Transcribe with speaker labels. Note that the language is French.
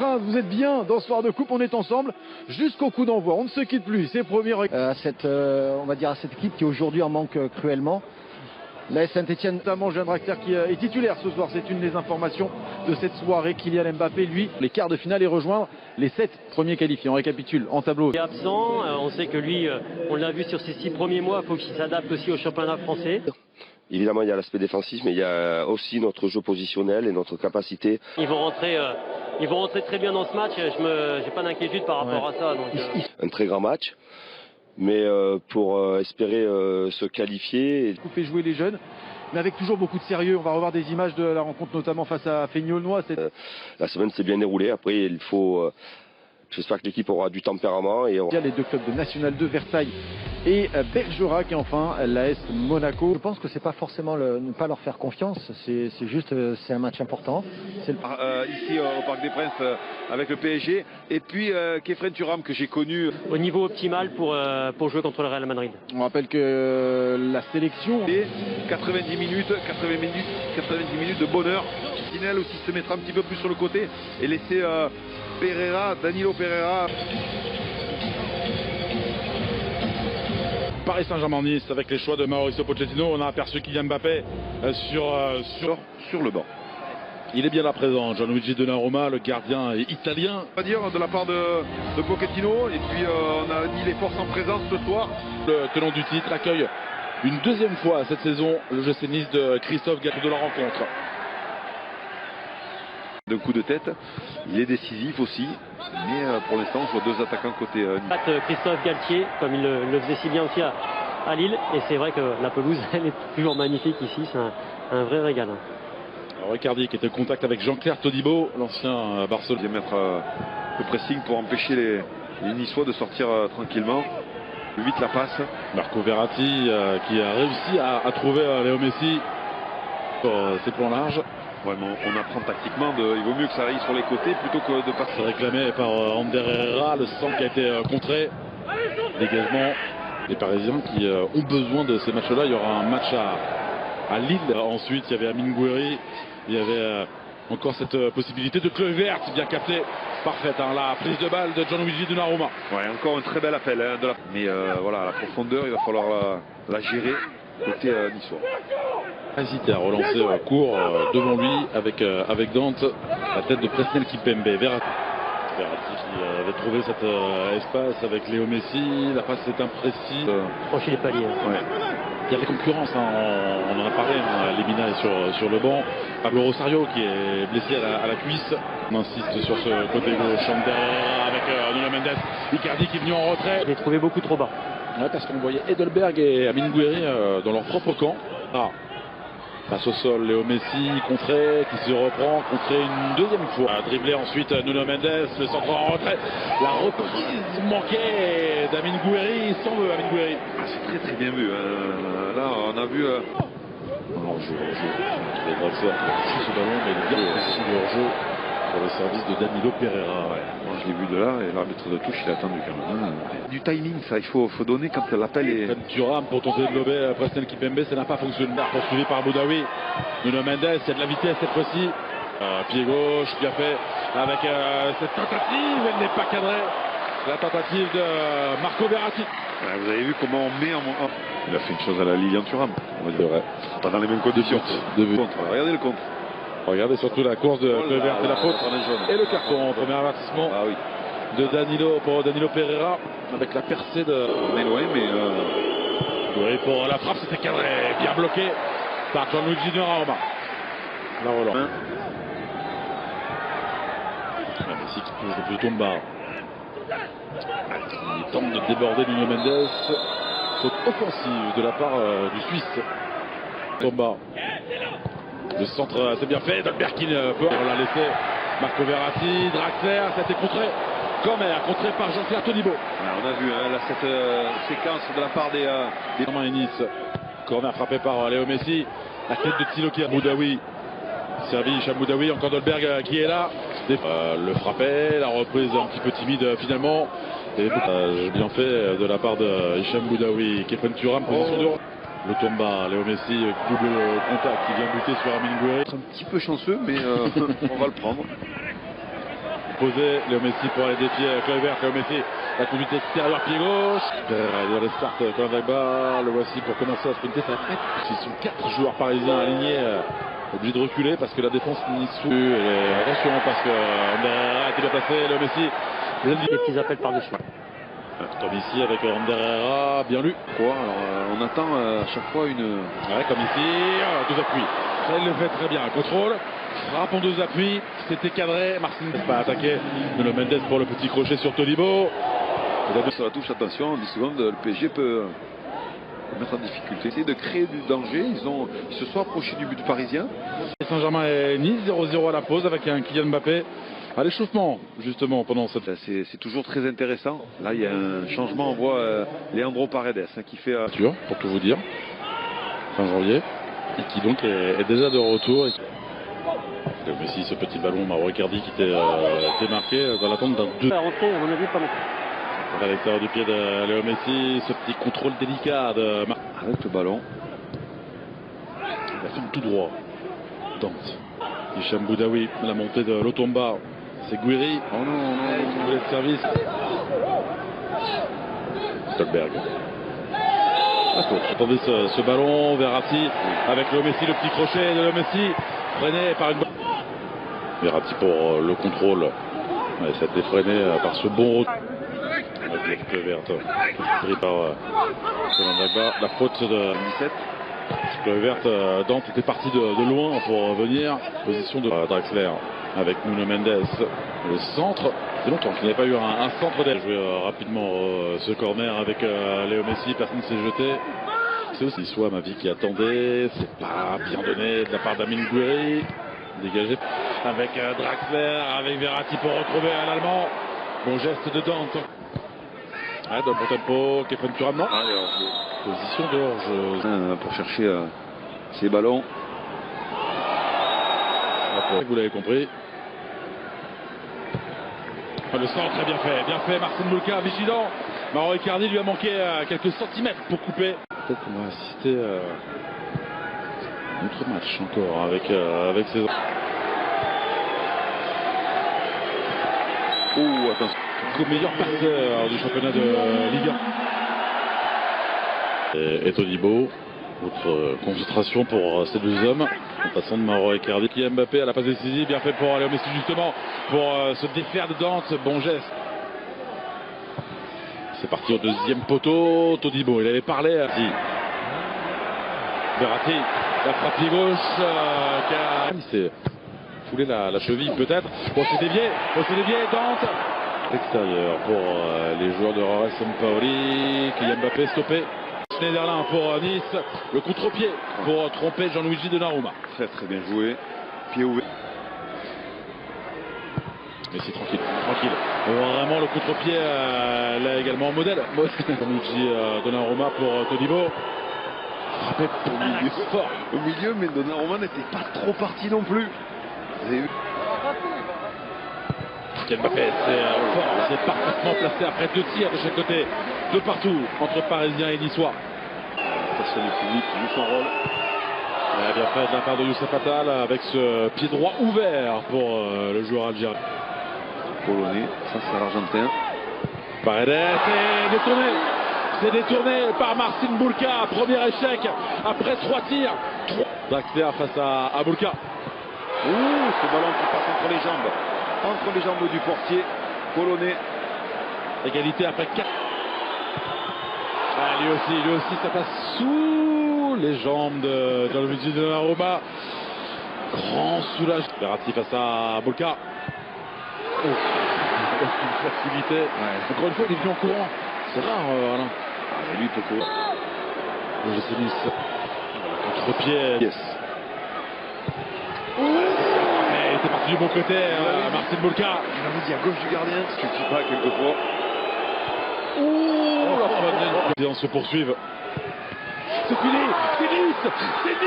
Speaker 1: Prince, vous êtes bien dans ce soir de coupe, on est ensemble jusqu'au coup d'envoi, on ne se quitte plus, c'est promis.
Speaker 2: On va dire à cette équipe qui aujourd'hui en manque cruellement. La Saint-Etienne,
Speaker 1: notamment Jean Draxler qui est titulaire ce soir, c'est une des informations de cette soirée. Kylian Mbappé, lui, les quarts de finale et rejoindre les 7 premiers qualifiés. On récapitule en tableau.
Speaker 3: Il est absent, on sait que lui, on l'a vu sur ses 6 premiers mois, il faut qu'il s'adapte aussi au championnat français.
Speaker 4: Évidemment, il y a l'aspect défensif, mais il y a aussi notre jeu positionnel et notre capacité.
Speaker 3: Ils vont rentrer très bien dans ce match, je n'ai pas d'inquiétude par rapport à ça. Donc,
Speaker 4: Un très grand match. Mais pour espérer se qualifier.
Speaker 1: Couper jouer les jeunes, mais avec toujours beaucoup de sérieux. On va revoir des images de la rencontre, notamment face à Feigny-Aulnois.
Speaker 4: La semaine s'est bien déroulée. Après, il faut. J'espère que l'équipe aura du tempérament. Et
Speaker 1: il y a les deux clubs de National 2, Versailles et Bergerac, et enfin l'AS Monaco.
Speaker 2: Je pense que c'est pas forcément ne pas leur faire confiance, c'est juste c'est un match important.
Speaker 5: Ici au Parc des Princes avec le PSG, et puis Khéphren Thuram que j'ai connu
Speaker 3: au niveau optimal pour jouer contre le Real Madrid.
Speaker 1: On rappelle que la sélection
Speaker 5: et 90 minutes de bonheur. Sinel aussi se mettra un petit peu plus sur le côté et laisser Danilo Pereira.
Speaker 6: Paris Saint-Germain-Nice avec les choix de Mauricio Pochettino. On a aperçu Kylian Mbappé
Speaker 5: sur le banc.
Speaker 6: Il est bien là présent, Gianluigi Donnarumma, le gardien italien.
Speaker 5: On va dire de la part de Pochettino, et puis on a mis les forces en présence ce soir.
Speaker 6: Le tenant du titre accueille une deuxième fois cette saison le GC Nice de Christophe Galtier de la rencontre.
Speaker 5: D'un coup de tête, il est décisif aussi, mais pour l'instant on voit deux attaquants côté Nice.
Speaker 3: Christophe Galtier, comme il le faisait si bien aussi à Lille, et c'est vrai que la pelouse elle est toujours magnifique ici, c'est un vrai régal.
Speaker 6: Alors, Icardi qui était en contact avec Jean-Claire Todibo, l'ancien Barcelone.
Speaker 5: Il vient mettre le pressing pour empêcher les Niçois de sortir tranquillement. 8 la passe.
Speaker 6: Marco Verratti qui a réussi à trouver Léo Messi sur ses plans larges.
Speaker 5: Vraiment, on apprend tactiquement, il vaut mieux que ça aille sur les côtés plutôt que de passer.
Speaker 6: C'est réclamé par Ander Herrera, le centre qui a été contré. Dégagement des Parisiens qui ont besoin de ces matchs-là. Il y aura un match à Lille. Ensuite, il y avait Amine Gouiri. Il y avait encore cette possibilité de Kluivert, bien capté. Parfaite, hein, la prise de balle de Gianluigi Donnarumma.
Speaker 5: Ouais, encore un très bel appel. Mais voilà, la profondeur, il va falloir la gérer côté niçois.
Speaker 6: Hésité à relancer court devant lui avec Dante, la tête de Presnel Kimpembe. Verratti qui avait trouvé cet espace avec Léo Messi, la passe est imprécise.
Speaker 3: Franchir les paliers.
Speaker 6: Ouais. Il y a la concurrence, hein, on en a parlé, hein, Lemina est sur le banc. Pablo Rosario qui est blessé à la cuisse. On insiste sur ce côté gauche, derrière avec Nuno Mendes. Icardi qui est venu en retrait.
Speaker 3: Je l'ai trouvé beaucoup trop bas.
Speaker 6: Ouais, parce qu'on voyait Edelberg et Amine Gouiri dans leur propre camp. Passe au sol, Léo Messi, contré, qui se reprend, contré une deuxième fois. Dribblé ensuite Nuno Mendes, le centre en retrait. La reprise manquée d'Amine Gouiri, sans veut Amine Gouiri.
Speaker 5: C'est très bien vu. Là, on a vu.
Speaker 6: Hors-jeu. Il est Draxler qui a touché ce ballon, mais il est bien précis le hors-jeu pour le service de Danilo Pereira.
Speaker 5: Ouais. Moi, je l'ai vu de là, et l'arbitre de touche, il a attendu quand même. Du timing, ça, il faut donner quand l'appel est.
Speaker 6: Thuram pour tenter de lober Presnel Kimpembe, ça n'a pas fonctionné. Poursuivi par Boudaoui. Nuno Mendes, il y a de la vitesse cette fois-ci. Pied gauche, bien fait. Avec cette tentative, elle n'est pas cadrée. La tentative de Marco Verratti.
Speaker 5: Ouais, vous avez vu comment on met en. Il a fait une chose à la Lilian Thuram, on va dire.
Speaker 6: Ouais.
Speaker 5: Pas dans les mêmes conditions. Regardez le contre.
Speaker 6: Regardez surtout la course de Kluivert et la faute. Et le carton, premier avertissement de Danilo pour Danilo Pereira avec la percée de.
Speaker 5: On est loin, mais.
Speaker 6: Oui, pour la frappe, c'était cadré, bien bloqué par Gianluigi Donnarumma. La relance. Messi qui touche le peloton bas. Il tente de déborder Nuno Mendes. Faute offensive de la part du Suisse. Tomba. Le centre, c'est bien fait. Dolberg qui peut. On l'a laissé. Marco Verratti, Draxler, ça a été contré. Corner, contré par Jean-Claire Todibo.
Speaker 5: On a vu là, cette séquence de la part des
Speaker 6: Romain et Nice. Corner frappé par Léo Messi. La tête de Thilo qui a Boudaoui. Servi Hicham Boudaoui, encore Dolberg qui est là. Le frappé, la reprise un petit peu timide finalement. Et bien fait de la part de Hicham Boudaoui. Khéphren Thuram, position de le Tomba, Léo Messi, double contact qui vient buter sur Amine Gouiri.
Speaker 5: Un petit peu chanceux, mais on va le prendre.
Speaker 6: proposé. Léo Messi pour aller défier Kluivert. Léo Messi, la conduite extérieure, pied gauche. Il restart Colin Dagba. Le voici pour commencer à sprinter. Ça va être... Ils sont 4 joueurs parisiens alignés. Obligés de reculer parce que la défense niçoise. Attention parce que Herrera a été bien placé. Léo Messi.
Speaker 3: Les petits appels par-dessus.
Speaker 6: Comme ici avec Ander Herrera, bien lu.
Speaker 5: Alors, on attend à chaque fois une...
Speaker 6: Ouais, comme ici, deux appuis. Ça, il le fait très bien. Contrôle, frappe en deux appuis. C'était cadré. Marcin n'est pas attaqué. Nuno Mendes pour le petit crochet sur Tolibo.
Speaker 5: Sur la touche, attention, 10 secondes, le PSG peut mettre en difficulté. Essayer de créer du danger. Ils se sont approchés du but parisien.
Speaker 6: Saint-Germain et Nice, 0-0 à la pause avec un Kylian Mbappé à l'échauffement, justement, pendant cette...
Speaker 5: C'est toujours très intéressant. Là, il y a un changement. On voit Leandro Paredes qui fait...
Speaker 6: Pour tout vous dire, fin janvier, et qui donc est déjà de retour. Mais si ce petit ballon, Mauro Icardi qui était démarqué dans l'attente d'un 2.
Speaker 3: Rentré, à mon avis, pas mal.
Speaker 6: À l'extérieur du pied de Léo Messi, ce petit contrôle délicat de
Speaker 5: avec le ballon.
Speaker 6: Il va faire tout droit. Dante. Hicham Boudaoui, la montée de Lotomba. C'est Guiri.
Speaker 5: Oh non,
Speaker 6: volet de service. Stolberg. Attendez ce ballon, Verratti avec Léo Messi, le petit crochet de Léo Messi, freiné par une... Verratti pour le contrôle. Ouais, ça a été freiné par ce bon retour. Avec Kluivert, pris par Colin Dagba. La faute de 17. Kluivert, Dante était parti de loin pour venir. Position de Draxler avec Nuno Mendes. Le centre. C'est longtemps qu'il n'y a pas eu un centre d'air. Joué rapidement ce corner avec Léo Messi. Personne ne s'est jeté. C'est aussi soit ma vie qui attendait. C'est pas bien donné de la part d'Amine Gouiri. Dégagé avec Draxler, avec Verratti pour retrouver un Allemand. Bon geste de Dante. Ouais, dans le bon tempo, Kefren Turam, non. Position d'orge.
Speaker 5: Pour chercher ces ballons.
Speaker 6: Vous l'avez compris. Le centre très bien fait, Marcin Bulka vigilant. Mauro Icardi lui a manqué quelques centimètres pour couper. Peut-être qu'on va assister à un autre match encore avec ses...
Speaker 5: Oh, attention.
Speaker 6: Au meilleur passeur du championnat de Ligue 1. Et Tolibo, autre concentration pour ces deux hommes, en passant de Mauro Icardi. Kylian Mbappé à la passe décisive, bien fait pour Léo Messi justement, pour se défaire de Dante, bon geste. C'est parti au deuxième poteau, Tolibo, il avait parlé à Verratti, la frappe pied gauche, il s'est foulé la cheville peut-être. Bon, c'est dévié, Dante. Extérieur pour les joueurs de Raúl Sampaoli. Kylian Mbappé stoppé. Schneiderlin pour Nice. Le contre-pied pour tromper Gianluigi Donnarumma.
Speaker 5: Très très bien joué. Pied ouvert.
Speaker 6: Mais c'est tranquille. Vraiment le contre-pied là également modèle. Gianluigi Donnarumma pour Todibo. Frappé au milieu. Fort.
Speaker 5: Au milieu, mais Donnarumma n'était pas trop parti non plus. Vous avez vu?
Speaker 6: Mbappé, c'est fort, c'est parfaitement placé après 2 tirs de chaque côté, de partout, entre Parisiens et Niçois.
Speaker 5: Attention du public qui joue son rôle.
Speaker 6: Bien fait de la part de Youssef Attal avec ce pied droit ouvert pour le joueur algérien.
Speaker 5: Polonais, ça c'est l'Argentin.
Speaker 6: Paredes, c'est détourné par Marcin Bulka, premier échec après 3 tirs. Draxler face à Bulka.
Speaker 5: Ouh, ce ballon qui passe entre les jambes. Entre les jambes du portier polonais.
Speaker 6: Égalité après 4. Ah, lui aussi, ça passe sous les jambes de Gianluigi Donnarumma. Grand soulagement. Verratti face à Bulka. Oh, une facilité. Ouais. Encore une fois, il est venu en courant. C'est rare, Alain.
Speaker 5: Ah, lui, il peut courir.
Speaker 6: Je sais Nice. Contre-pied.
Speaker 5: Yes.
Speaker 6: C'est parti du bon côté, Marcin Bulka.
Speaker 5: Il a dit à gauche du gardien, ce qui ne suffit pas quelquefois.
Speaker 6: Ouh, la se poursuivent. C'est fini, c'est Nice.